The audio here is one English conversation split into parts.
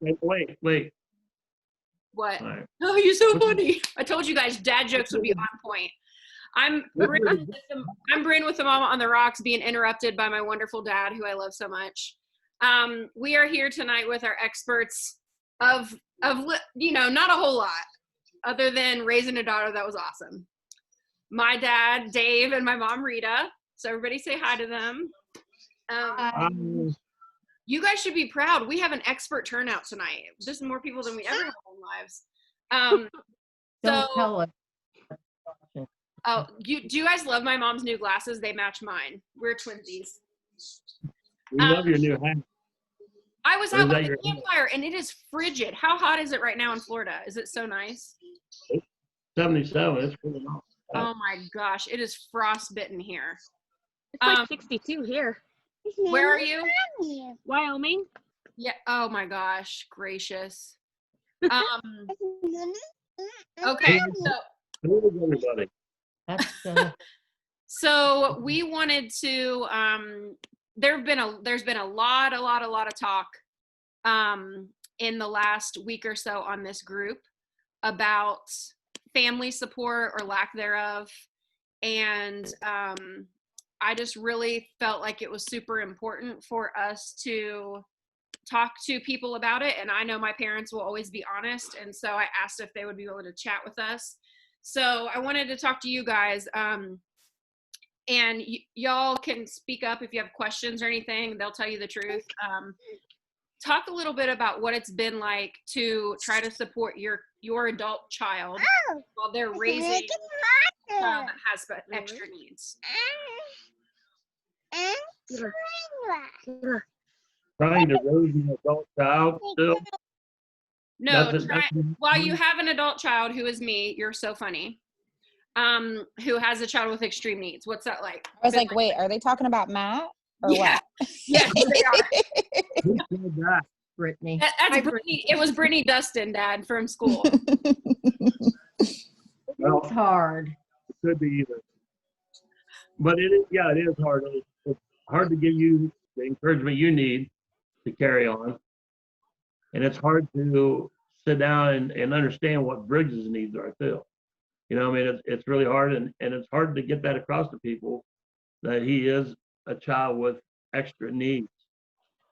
Wait. What? Right. Oh, you're so funny. I told you guys dad jokes would be on point. I'm Bryn with the Mama on the Rocks, being interrupted by my wonderful dad, who I love so much. We are here tonight with our experts of not a whole lot other than raising a daughter that was awesome. My dad, Dave, and my mom, Rita. So everybody say hi to them. You guys should be proud. We have an expert turnout tonight. Just more people than we ever have in lives. Don't tell us. Oh, do you guys love my mom's new glasses? They match mine. We're twinsies. We love your new hat. I was out by the campfire, and it is frigid. How hot is it right now in Florida? Is it so nice? 77. It's pretty hot. Oh my gosh, it is frostbitten here. It's like 62 here. Where are you? Wyoming. Yeah. Oh my gosh, gracious. Okay. Everybody. So we wanted to. There's been a lot of talk in the last week or so on this group about family support or lack thereof, and I just really felt like it was super important for us to talk to people about it. And I know my parents will always be honest, and so I asked if they would be willing to chat with us. So I wanted to talk to you guys, and y'all can speak up if you have questions or anything. They'll tell you the truth. Talk a little bit about what it's been like to try to support your adult child while they're raising a child that has extra needs. Trying to raise an adult child still? No, while you have an adult child who is me, you're so funny, who has a child with extreme needs. What's that like? I was like, wait, are they talking about Matt or what? Yes, they are. Brittany. That's Brittany. It was Brittany Dustin, Dad, from school. Well, it's hard. It could be either. But it is hard. It's hard to give you the encouragement you need to carry on. And it's hard to sit down and understand what Briggs's needs are too. You know, I mean, it's really hard, and it's hard to get that across to people that he is a child with extra needs.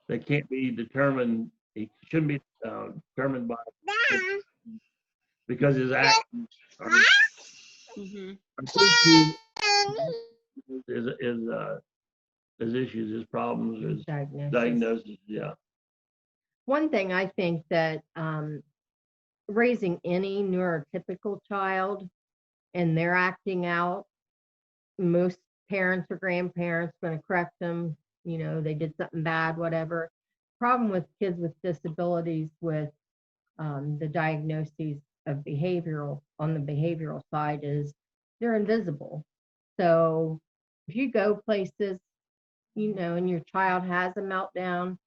They can't be determined. He shouldn't be determined by because his actions are his issues, his problems, his diagnosis. Yeah. One thing I think that raising any neurotypical child and they're acting out, most parents or grandparents going to correct them. You know, they did something bad, whatever. Problem with kids with disabilities with the diagnoses of on the behavioral side is they're invisible. So if you go places, you know, and your child has a meltdown,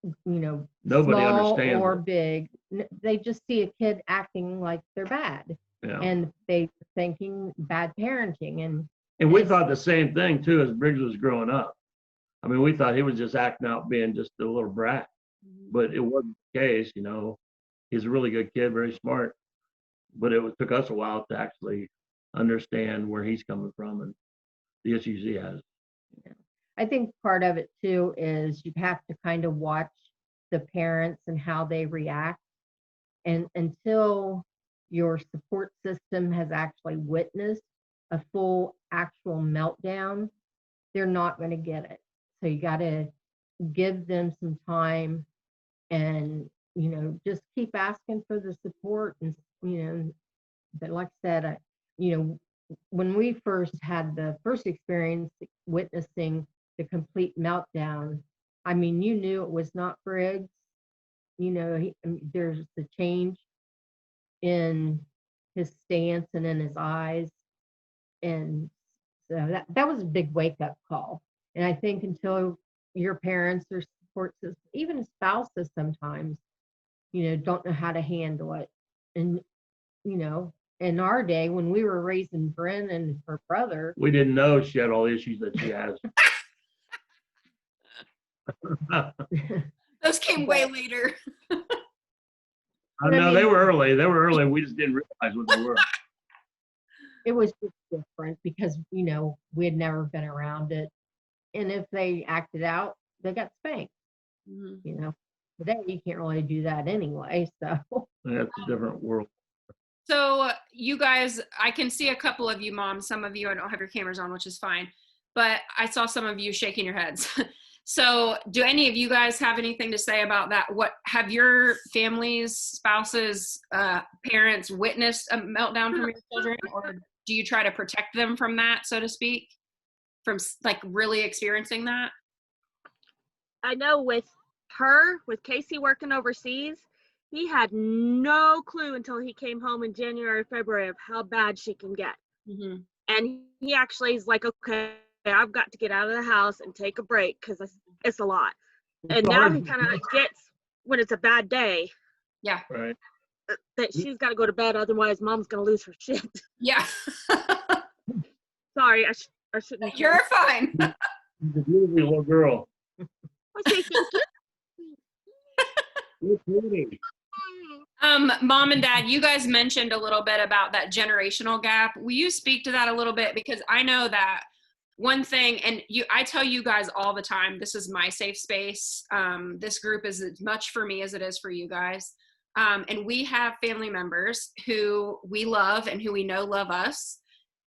you know, nobody small understands or it. big, they just see a kid acting like they're bad. Yeah. And they thinking bad parenting. And we thought the same thing too as Briggs was growing up. I mean, we thought he was just acting out being just a little brat, but it wasn't the case. You know, he's a really good kid, very smart, but it took us a while to actually understand where he's coming from and the issues he has. Yeah. I think part of it too is you have to kind of watch the parents and how they react, and until your support system has actually witnessed a full actual meltdown, they're not going to get it. So you got to give them some time and, you know, just keep asking for the support. And, you know, but like I said, you know, when we first had the first experience witnessing the complete meltdown, I mean, you knew it was not Briggs. You know, there's the change in his stance and in his eyes. And so that was a big wake-up call. And I think until your parents or support system, even spouses sometimes, you know, don't know how to handle it. And, you know, in our day, when we were raising Bryn and her brother, we didn't know she had all the issues that she has. Those came way later. I know they were early. They were early. We just didn't realize what they were. It was just different because, you know, we had never been around it. And if they acted out, they got spanked. Mhm. You know, today you can't really do that anyway. So That's a different world. So you guys, I can see a couple of you moms, some of you, I don't have your cameras on, which is fine, but I saw some of you shaking your heads. So do any of you guys have anything to say about that? What have your families, spouses, parents witnessed a meltdown from your children, or do you try to protect them from that, so to speak, from like really experiencing that? I know with Casey working overseas, he had no clue until he came home in January, February of how bad she can get. Mm-hmm. And he actually is like, okay, I've got to get out of the house and take a break because it's a lot. And now he kind of gets when it's a bad day. Yeah. Right. That she's got to go to bed, otherwise mom's going to lose her shit. Yeah. Sorry, I shouldn't. You're fine. She's a beautiful little girl. I say thank you. You're pretty. Mom and Dad, you guys mentioned a little bit about that generational gap. Will you speak to that a little bit? Because I know that one thing, and I tell you guys all the time, this is my safe space. This group is as much for me as it is for you guys. And we have family members who we love and who we know love us,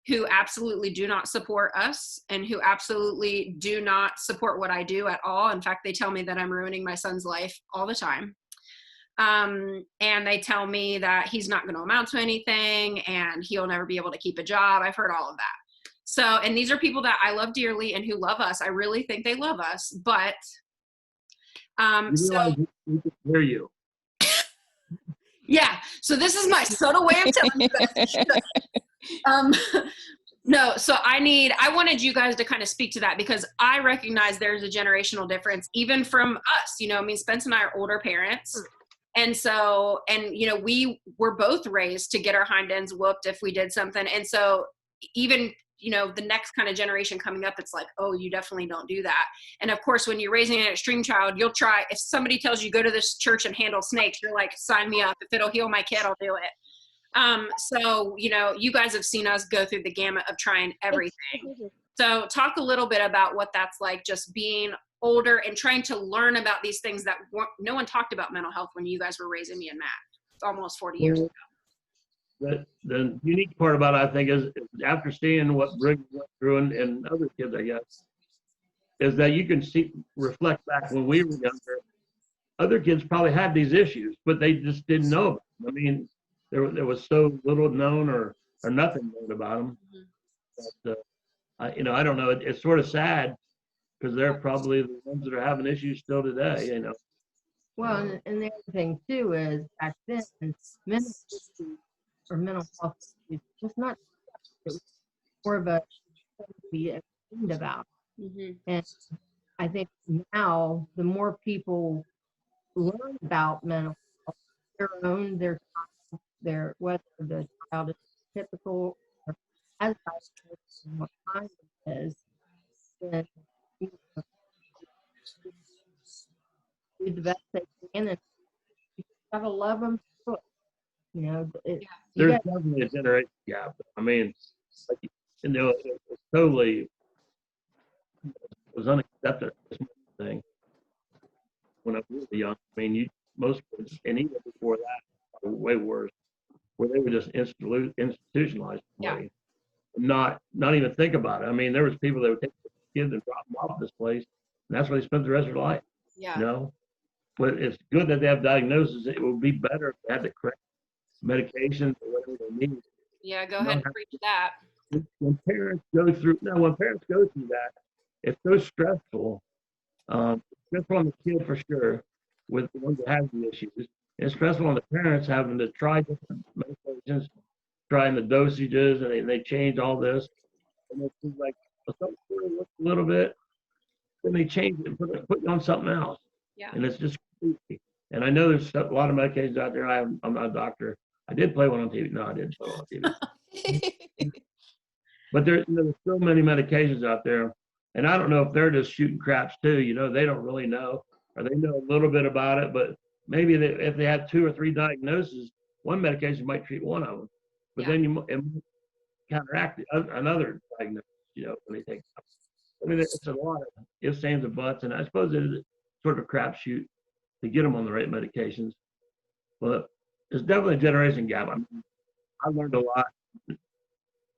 who absolutely do not support us and who absolutely do not support what I do at all. In fact, they tell me that I'm ruining my son's life all the time. And they tell me that he's not going to amount to anything and he'll never be able to keep a job. I've heard all of that. So, and these are people that I love dearly and who love us. I really think they love us, but, So we can hear you. Yeah. So this is my subtle way of telling you guys. No, so I wanted you guys to kind of speak to that because I recognize there's a generational difference even from us, you know, I mean, Spence and I are older parents. And so, and, you know, we were both raised to get our hind ends whooped if we did something. And so even, you know, the next kind of generation coming up, it's like, oh, you definitely don't do that. And of course, when you're raising an extreme child, you'll try, if somebody tells you go to this church and handle snakes, you're like, sign me up. If it'll heal my kid, I'll do it. So, you know, you guys have seen us go through the gamut of trying everything. So talk a little bit about what that's like, just being older and trying to learn about these things that no one talked about mental health when you guys were raising me and Matt almost 40 years ago. The unique part about it, I think, is after seeing what Briggs went through and other kids, I guess, is that you can reflect back when we were younger. Other kids probably had these issues, but they just didn't know about them. I mean, there was so little known or nothing known about them. Mm-hmm. But, you know, I don't know. It's sort of sad because they're probably the ones that are having issues still today, you know. well, and the other thing too is back then mental issues or mental health issues was not, it was more of a thing to be ashamed about. Mm-hmm. And I think now the more people learn about mental health, their whether the child is typical or has diagnosis and what kind it is, then you know, do the best they can and you gotta love them through it. You know, There's definitely a generation gap. I mean, like, you know, it's totally, it was unacceptable, this thing, when I was really young. I mean, most kids, and even before that, were way worse, where they were just institutionalized. Yeah. Not even think about it. I mean, there was people that would take kids and drop them off this place, and that's where they spent the rest of their life. Yeah. You know, but it's good that they have diagnosis. It would be better if they had the correct medications or whatever they need. Yeah, go ahead and preach that. When parents go through that, it's so stressful. Stressful on the kid for sure, with the ones that have the issues. It's stressful on the parents having to try different medications, trying the dosages, and they change all this. And it seems like something works a little bit, then they change it and put you on something else. Yeah. And it's just crazy. And I know there's a lot of medications out there. I'm not a doctor. I did play one on TV. No, I didn't play one on TV. But there's so many medications out there. And I don't know if they're just shooting craps too. You know, they don't really know. or they know a little bit about it, but maybe if they have 2 or 3 diagnoses, one medication might treat one of them, but Yeah. then it might counteract another diagnosis, when they take. I mean, it's a lot of ifs, ands, and buts, and I suppose it is sort of a crapshoot to get them on the right medications. But it's definitely a generation gap. I mean, I learned a lot,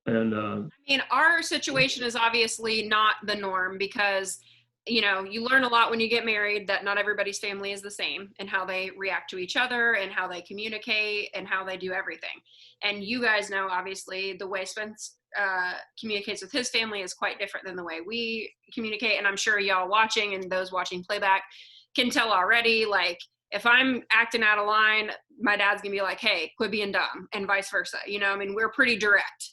and I mean, our situation is obviously not the norm because, you learn a lot when you get married that not everybody's family is the same and how they react to each other and how they communicate and how they do everything. And you guys know, obviously, the way Spence communicates with his family is quite different than the way we communicate. And I'm sure y'all watching and those watching playback can tell already, like, if I'm acting out of line, my dad's gonna be like, hey, quit being dumb, and vice versa. I mean, we're pretty direct.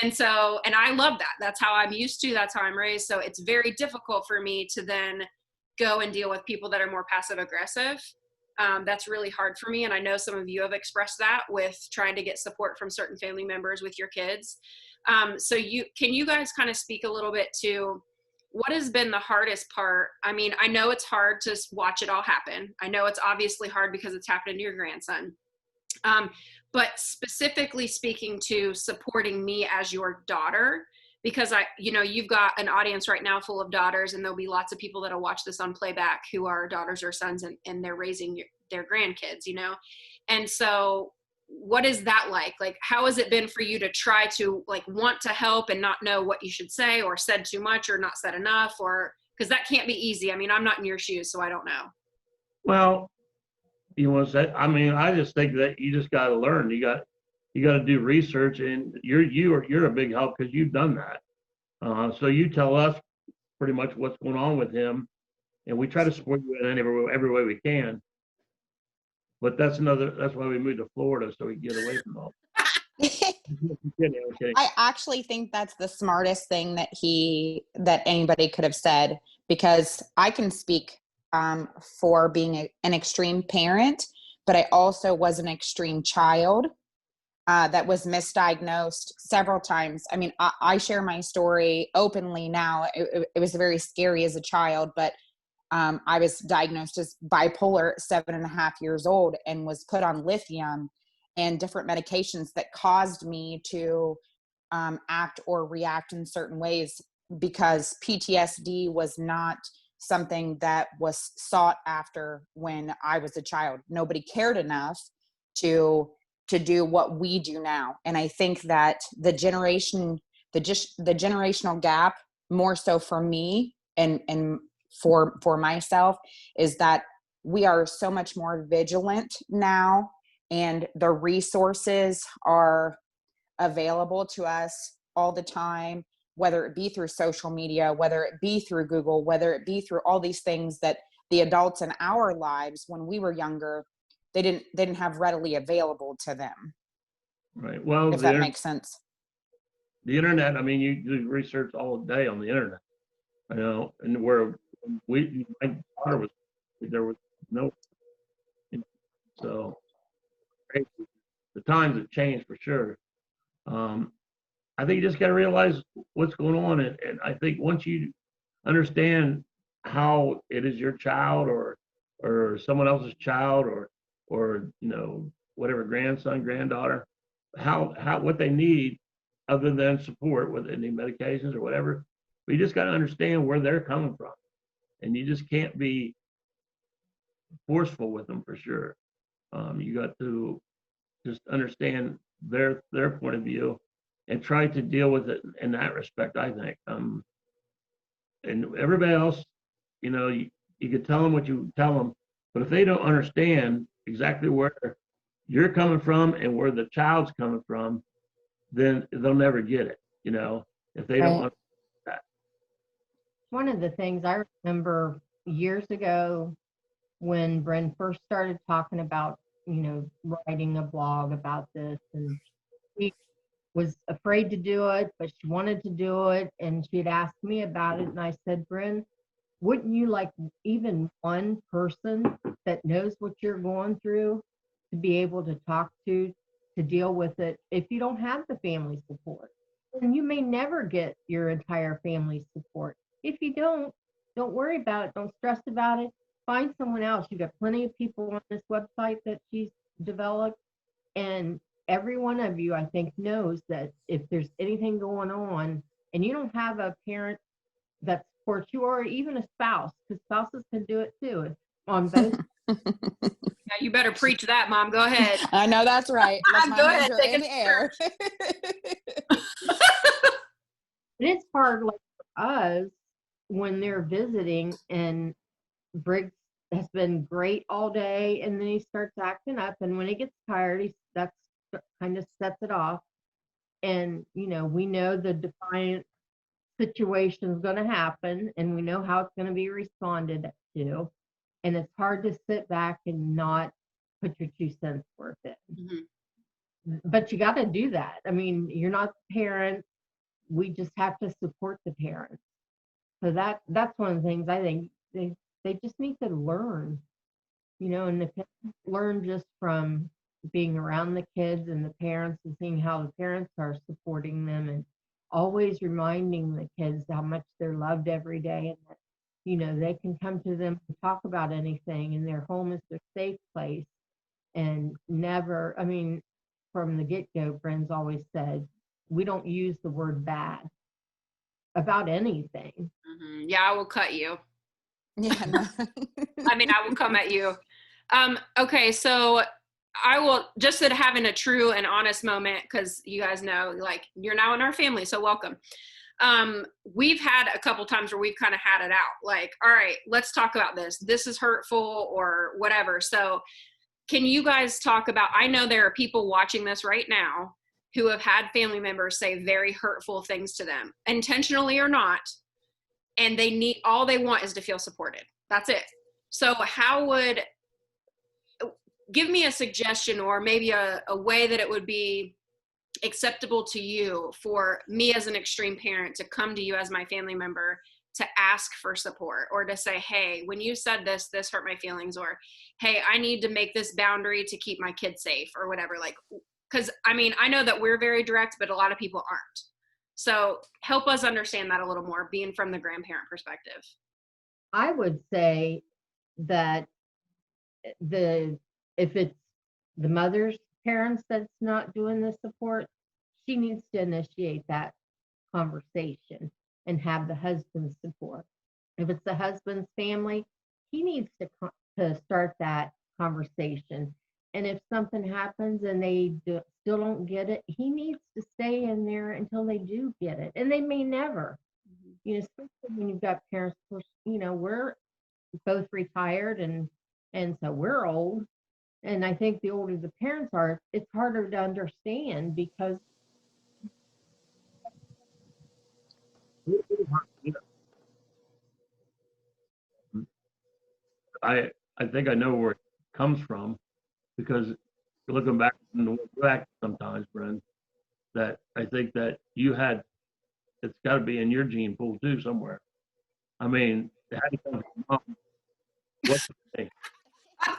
And so, and I love that. That's how I'm used to, that's how I'm raised. So it's very difficult for me to then go and deal with people that are more passive aggressive. That's really hard for me. And I know some of you have expressed that with trying to get support from certain family members with your kids. So can you guys kind of speak a little bit to what has been the hardest part? I mean, I know it's hard to watch it all happen. I know it's obviously hard because it's happening to your grandson. But specifically speaking to supporting me as your daughter, because you've got an audience right now full of daughters, and there'll be lots of people that'll watch this on playback who are daughters or sons, and they're raising their grandkids, And so what is that like? Like, how has it been for you to try to want to help and not know what you should say, or said too much or not said enough, or, because that can't be easy. I mean, I'm not in your shoes, so I don't know. well, I mean, I just think that you just got to learn. You got to do research, and you're a big help because you've done that. So you tell us pretty much what's going on with him, and we try to support you in every way we can. But that's why we moved to Florida, so we can get away from all. Okay. I actually think that's the smartest thing that anybody could have said, because I can speak for being an extreme parent, but I also was an extreme child that was misdiagnosed several times. I mean, I share my story openly now. It was very scary as a child, but I was diagnosed as bipolar at 7.5 years old and was put on lithium and different medications that caused me to act or react in certain ways, because PTSD was not something that was sought after when I was a child. Nobody cared enough to do what we do now. And I think that the generational gap, more so for me and for myself, is that we are so much more vigilant now, and the resources are available to us all the time, whether it be through social media, whether it be through Google, whether it be through all these things that the adults in our lives when we were younger, they didn't have readily available to them. Right. Well, if that makes sense. The internet, I mean, you do research all day on the internet, and where my daughter was, there was no, so the times have changed for sure. I think you just got to realize what's going on, and I think once you understand how it is your child or someone else's child or whatever, grandson, granddaughter, how what they need other than support with any medications or whatever, but you just got to understand where they're coming from, and you just can't be forceful with them for sure. You got to just understand their point of view and try to deal with it in that respect, I think. And everybody else, you could tell them what you tell them, but if they don't understand exactly where you're coming from and where the child's coming from, then they'll never get it, if they don't understand that. One of the things I remember years ago when Bren first started talking about, writing a blog about this, and she was afraid to do it, but she wanted to do it, and she'd asked me about it, and I said, Bren, wouldn't you like even one person that knows what you're going through to be able to talk to deal with it if you don't have the family support? And you may never get your entire family support. If you don't worry about it, don't stress about it. find someone else. You've got plenty of people on this website that she's developed, and every one of you, I think, knows that if there's anything going on and you don't have a parent that supports you, or even a spouse, because spouses can do it too on both. Yeah, you better preach that, Mom. Go ahead. I know that's right. Let's Go not ahead, measure take in it the to air. It's hard, like for us, when they're visiting and Briggs has been great all day, and then he starts acting up, and when he gets tired, that's kind of sets it off. And we know the defiant situation is going to happen, and we know how it's going to be responded to, and it's hard to sit back and not put your 2 cents worth in. Mm-hmm. But you got to do that. I mean, you're not the parent. We just have to support the parents. So that's one of the things I think they just need to learn, and the parents learn just from being around the kids and the parents and seeing how the parents are supporting them, and always reminding the kids how much they're loved every day, and that, they can come to them and talk about anything, and their home is their safe place. And never, I mean, from the get-go, Bren's always said, we don't use the word bad about anything. Mm-hmm. Yeah, I will cut you. Yeah. No. I mean, I will come at you. Okay, so I will, just at having a true and honest moment, because you guys know, like, you're now in our family, so welcome. We've had a couple times where we've kind of had it out, like, all right, let's talk about this. This is hurtful or whatever. So can you guys talk about, I know there are people watching this right now who have had family members say very hurtful things to them, intentionally or not, and all they want is to feel supported. That's it. So give me a suggestion, or maybe a way that it would be acceptable to you for me as an extreme parent to come to you as my family member to ask for support, or to say, hey, when you said this hurt my feelings, or hey, I need to make this boundary to keep my kids safe, or whatever. Like, because I mean, I know that we're very direct, but a lot of people aren't. So help us understand that a little more, being from the grandparent perspective. I would say that if it's the mother's parents that's not doing the support, she needs to initiate that conversation and have the husband's support. If it's the husband's family, he needs to start that conversation. And if something happens and they still don't get it, he needs to stay in there until they do get it. And they may never, especially when you've got parents, we're both retired, and so we're old. And I think the older the parents are, it's harder to understand, because I think I know where it comes from, because looking back sometimes, Bren, that I think that it's got to be in your gene pool too somewhere. I mean, it had to come from mom. What's the thing?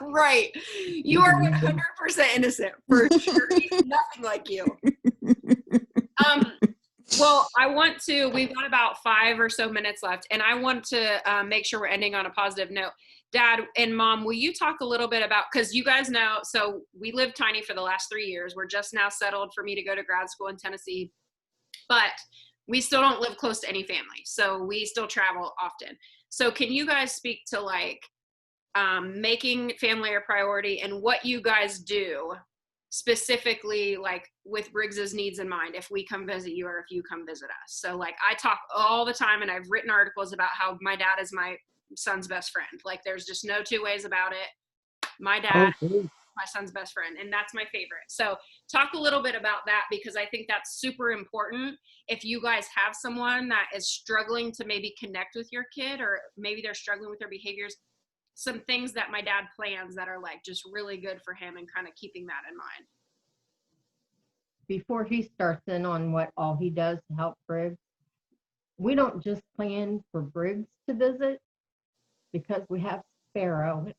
Right. You are 100% innocent, for sure. He's nothing like you. Well, we've got about 5 or so minutes left, and I want to make sure we're ending on a positive note. Dad and Mom, will you talk a little bit about, because you guys know, so we lived tiny for the last 3 years. We're just now settled for me to go to grad school in Tennessee, but we still don't live close to any family. So we still travel often. So can you guys speak to like making family a priority, and what you guys do specifically, like with Briggs's needs in mind, if we come visit you or if you come visit us? So like, I talk all the time, and I've written articles about how my dad is my son's best friend. Like, there's just no two ways about it. My dad, my son's best friend, and that's my favorite. So talk a little bit about that, because I think that's super important. If you guys have someone that is struggling to maybe connect with your kid, or maybe they're struggling with their behaviors, some things that my dad plans that are like just really good for him, and kind of keeping that in mind. Before he starts in on what all he does to help Briggs, we don't just plan for Briggs to visit, because we have Sparrow.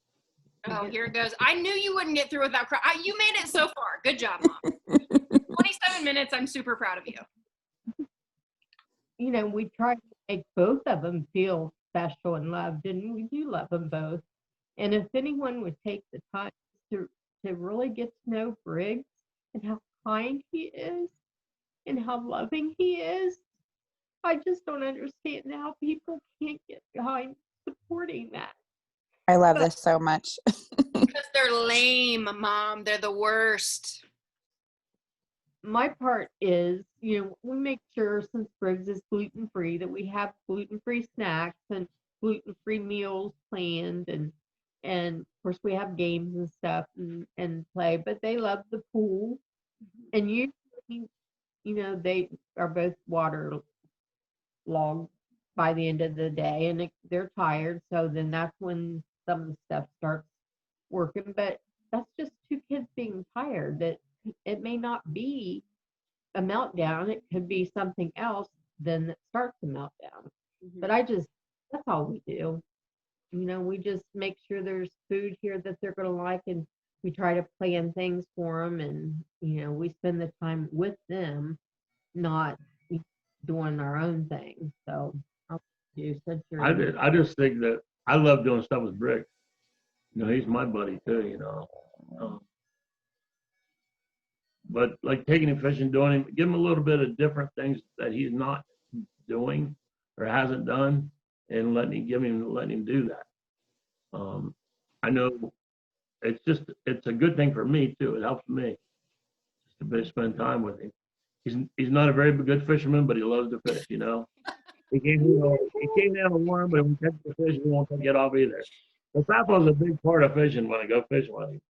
Oh, here it goes. I knew you wouldn't get through without crying. You made it so far. Good job, Mom. 27 minutes. I'm super proud of you. We try to make both of them feel special and loved, and we do love them both. And if anyone would take the time to really get to know Briggs and how kind he is and how loving he is, I just don't understand how people can't get behind supporting that. I love But this so much. Because they're lame, Mom. They're the worst. my part is, we make sure, since Briggs is gluten-free, that we have gluten-free snacks and gluten-free meals planned, and of course we have games and stuff and play, but they love the pool. And usually, they are both waterlogged by the end of the day, and they're tired, so then that's when some of the stuff starts working. But that's just two kids being tired. That it may not be a meltdown, it could be something else then that starts a meltdown. But that's all we do. We just make sure there's food here that they're going to like, and we try to plan things for them, and we spend the time with them, not doing our own thing. So I'll do, since you're I just think that I love doing stuff with Brick. He's my buddy too. But like taking him fishing, doing him, give him a little bit of different things that he's not doing or hasn't done, and letting him do that. I know it's a good thing for me too. It helps me just to spend time with him. He's not a very good fisherman, but he loves to fish. He can't handle worm, but when he catches the fish, he won't get off either. The Papa's a big part of fishing when I go fishing with him.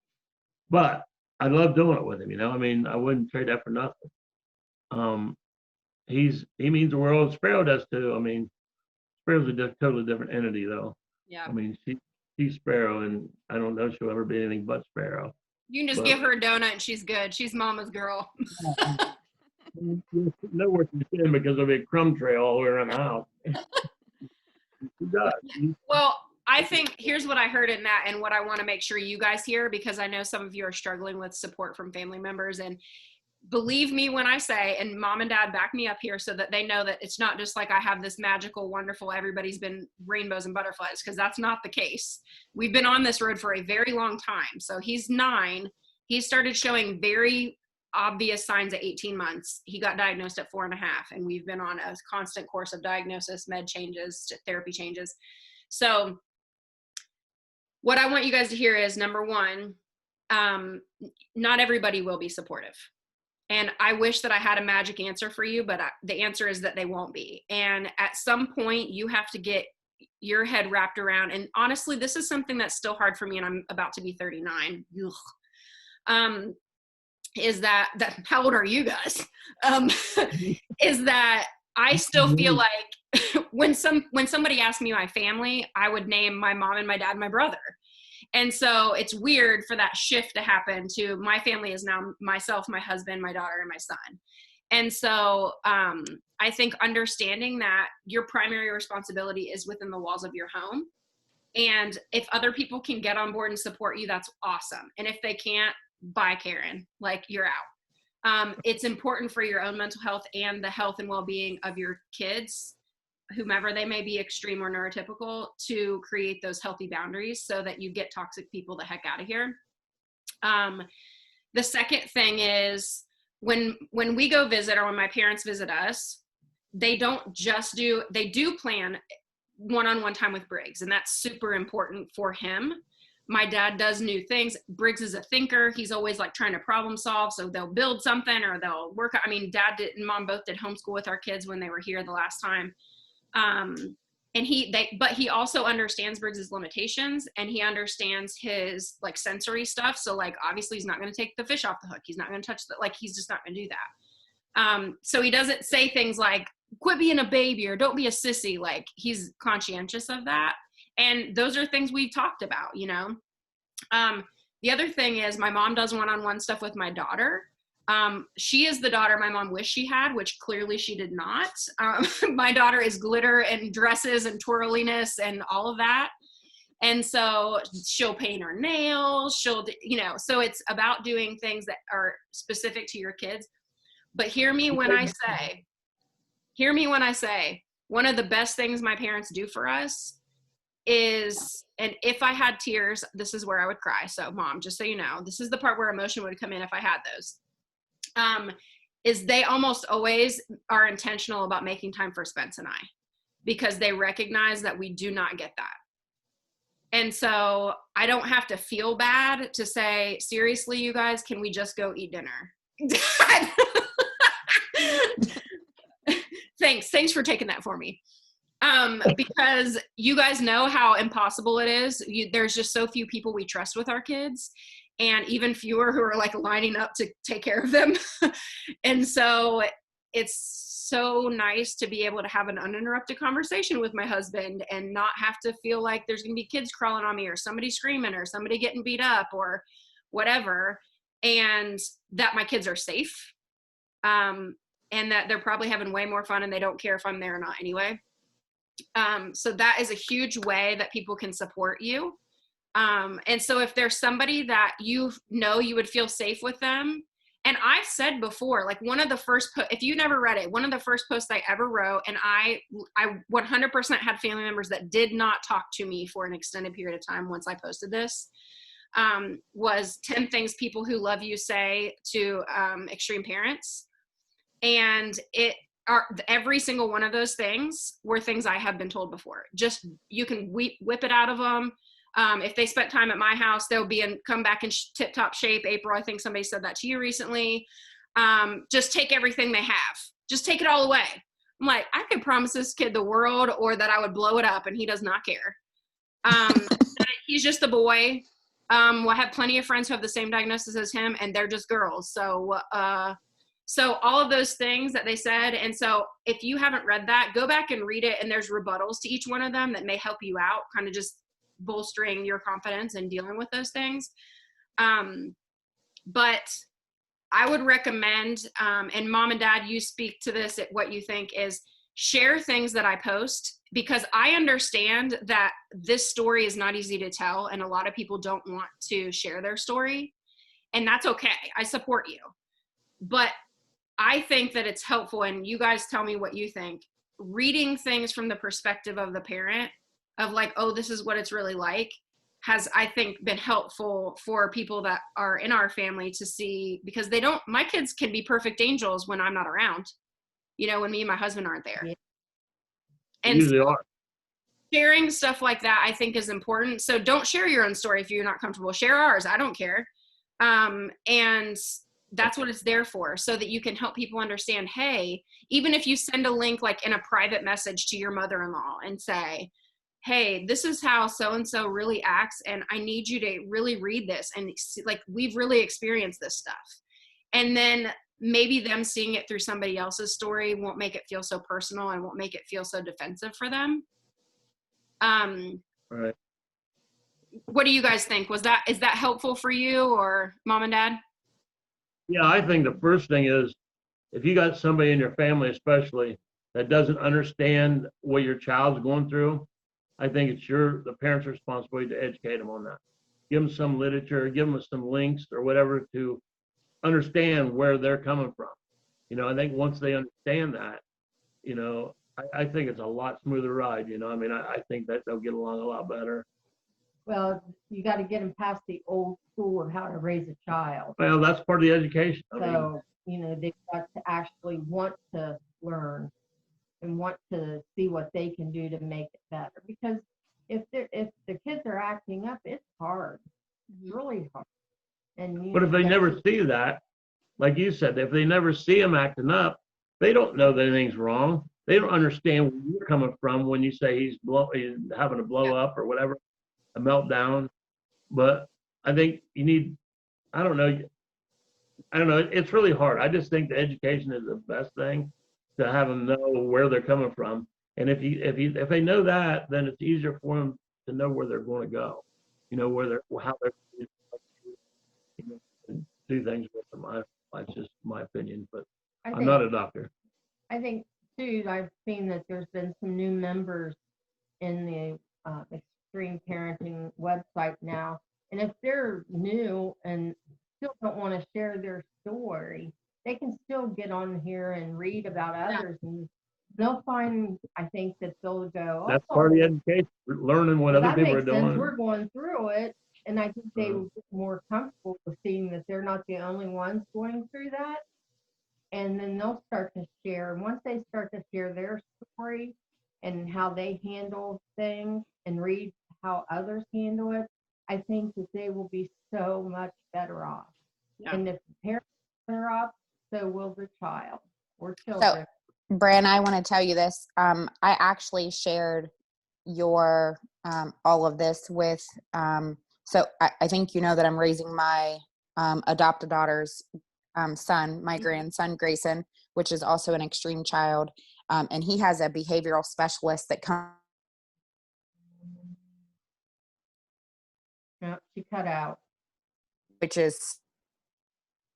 But I love doing it with him. I wouldn't trade that for nothing. He means the world. Sparrow does too. Sparrow's a totally different entity though. Yeah. She's Sparrow, and I don't know she'll ever be anything but Sparrow. You can just give her a donut and she's good. She's Mama's girl. You know where she's in because there'll be a crumb trail all the way around the house. She does. Well, I think here's what I heard in that, and what I want to make sure you guys hear, because I know some of you are struggling with support from family members. And believe me when I say, and Mom and Dad back me up here so that they know that it's not just like I have this magical, wonderful, everybody's been rainbows and butterflies, because that's not the case. We've been on this road for a very long time. So he's 9. He started showing very obvious signs at 18 months. He got diagnosed at 4.5, and we've been on a constant course of diagnosis, med changes, therapy changes. So what I want you guys to hear is, number one, not everybody will be supportive. And I wish that I had a magic answer for you, but the answer is that they won't be. And at some point, you have to get your head wrapped around. And honestly, this is something that's still hard for me, and I'm about to be 39. Is that how old are you guys? Is that I still feel like when somebody asked me my family, I would name my mom and my dad my brother. And so it's weird for that shift to happen to my family is now myself, my husband, my daughter, and my son. And so I think understanding that your primary responsibility is within the walls of your home. And if other people can get on board and support you, that's awesome. And if they can't, bye, Karen, like you're out. It's important for your own mental health and the health and well-being of your kids, whomever they may be, extreme or neurotypical, to create those healthy boundaries so that you get toxic people the heck out of here. The second thing is when we go visit, or when my parents visit us, they do plan one-on-one time with Briggs, and that's super important for him. My dad does new things. Briggs is a thinker. He's always like trying to problem solve. So they'll build something or they'll work. Dad and Mom both did homeschool with our kids when they were here the last time. But he also understands Briggs's limitations, and he understands his like sensory stuff. So like, obviously he's not going to take the fish off the hook. He's not going to touch he's just not going to do that. So he doesn't say things like, quit being a baby or don't be a sissy. Like, he's conscientious of that. And those are things we've talked about, The other thing is my mom does one-on-one stuff with my daughter. She is the daughter my mom wished she had, which clearly she did not. My daughter is glitter and dresses and twirliness and all of that. And so she'll paint her nails, so it's about doing things that are specific to your kids. But hear me when I say, one of the best things my parents do for us is, and if I had tears, this is where I would cry. So mom, just so you know, this is the part where emotion would come in if I had those. Is they almost always are intentional about making time for Spence and I, because they recognize that we do not get that. And so I don't have to feel bad to say, seriously, you guys, can we just go eat dinner? Thanks for taking that for me. Because you guys know how impossible it is. There's just so few people we trust with our kids, and even fewer who are like lining up to take care of them. And so it's so nice to be able to have an uninterrupted conversation with my husband and not have to feel like there's going to be kids crawling on me or somebody screaming or somebody getting beat up or whatever, and that my kids are safe, and that they're probably having way more fun and they don't care if I'm there or not anyway. So that is a huge way that people can support you. And so if there's somebody that you know you would feel safe with them, and I've said before, like one of the first, if you never read it, one of the first posts I ever wrote, and I 100% had family members that did not talk to me for an extended period of time once I posted this, was 10 things people who love you say to extreme parents. And every single one of those things were things I have been told before. Just, you can whip it out of them. If they spent time at my house, they'll come back in tip-top shape. April, I think somebody said that to you recently. Just take everything they have. Just take it all away. I'm like, I could promise this kid the world, or that I would blow it up, and he does not care. He's just a boy. I have plenty of friends who have the same diagnosis as him, and they're just girls. So all of those things that they said. And so if you haven't read that, go back and read it. And there's rebuttals to each one of them that may help you out, kind of just bolstering your confidence in dealing with those things. But I would recommend, and mom and dad, you speak to this at what you think, is share things that I post, because I understand that this story is not easy to tell. And a lot of people don't want to share their story, and that's okay. I support you. But I think that it's helpful, and you guys tell me what you think, reading things from the perspective of the parent, of like, oh, this is what it's really like, has, I think, been helpful for people that are in our family to see, because my kids can be perfect angels when I'm not around, when me and my husband aren't there. Yeah. And Usually are. Sharing stuff like that, I think, is important. So don't share your own story if you're not comfortable. Share ours. I don't care. And that's what it's there for, so that you can help people understand, hey, even if you send a link like in a private message to your mother-in-law and say, hey, this is how so-and-so really acts, and I need you to really read this, and see, like, we've really experienced this stuff. And then maybe them seeing it through somebody else's story won't make it feel so personal and won't make it feel so defensive for them. Right. What do you guys think? Is that helpful for you, or mom and dad? Yeah, I think the first thing is, if you got somebody in your family especially that doesn't understand what your child's going through, I think it's the parents' responsibility to educate them on that. Give them some literature, give them some links or whatever to understand where they're coming from. I think once they understand that, I think it's a lot smoother ride. I think that they'll get along a lot better. Well, you got to get them past the old school of how to raise a child. Well, that's part of the education. So, they've got to actually want to learn and want to see what they can do to make it better. Because if the kids are acting up, it's hard. It's really hard. But if they never see that, like you said, if they never see them acting up, they don't know that anything's wrong. They don't understand where you're coming from when you say he's having a blow up or whatever, a meltdown. But I think you need, I don't know. It's really hard. I just think the education is the best thing, to have them know where they're coming from. And if they know that, then it's easier for them to know where they're going to go, how they're do things with them. That's just my opinion, but I'm not a doctor. I think too, I've seen that there's been some new members in the extreme parenting website now. And if they're new and still don't want to share their story, they can still get on here and read about others and they'll find, I think that they'll go, That's oh, part of the education, learning what well, other that people are makes sense. doing. We're going through it. And I think they Uh-huh. will get more comfortable with seeing that they're not the only ones going through that. And then they'll start to share. And once they start to share their story and how they handle things and read how others handle it, I think that they will be so much better off. Yeah. And if the parents are better off, so will the child or So, children. Bran, I want to tell you this. I actually shared your all of this with. So I think you know that I'm raising my adopted daughter's son, my grandson Grayson, which is also an extreme child, and he has a behavioral specialist that comes. Yep, she cut out. Which is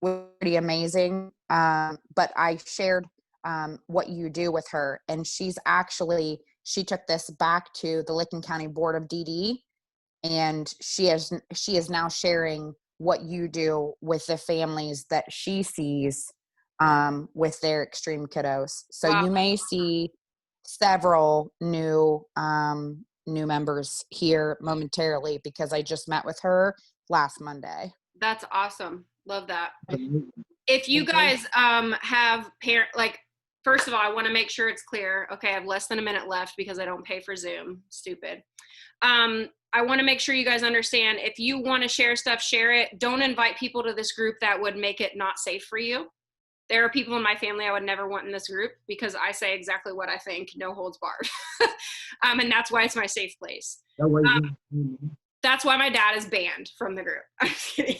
pretty amazing. But I shared what you do with her, and she took this back to the Licking County Board of DD, and she is now sharing what you do with the families that she sees with their extreme kiddos. So Wow. you may see several new members here momentarily because I just met with her last Monday. That's awesome. Love that. If you guys have first of all, I want to make sure it's clear. Okay, I have less than a minute left because I don't pay for Zoom. Stupid. I want to make sure you guys understand, if you want to share stuff, share it. Don't invite people to this group that would make it not safe for you. There are people in my family I would never want in this group because I say exactly what I think, no holds barred. And that's why it's my safe place. That's why my dad is banned from the group. I'm kidding.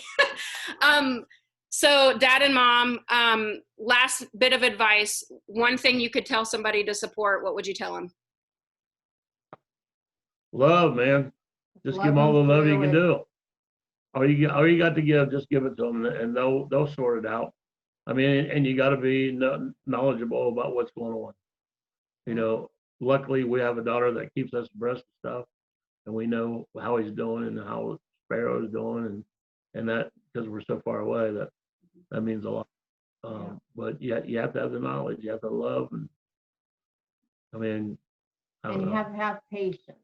So dad and mom, last bit of advice. One thing you could tell somebody to support, what would you tell them? Love, man. Just give them all the love you can do. All you got to give, just give it to them, and they'll sort it out. I mean, and you got to be knowledgeable about what's going on. You know, luckily we have a daughter that keeps us abreast of stuff, and we know how he's doing and how Sparrow is doing, and that, because we're so far away, that means a lot. But you have to have the knowledge, you have to love, and I mean, I don't And you know. have to have patience.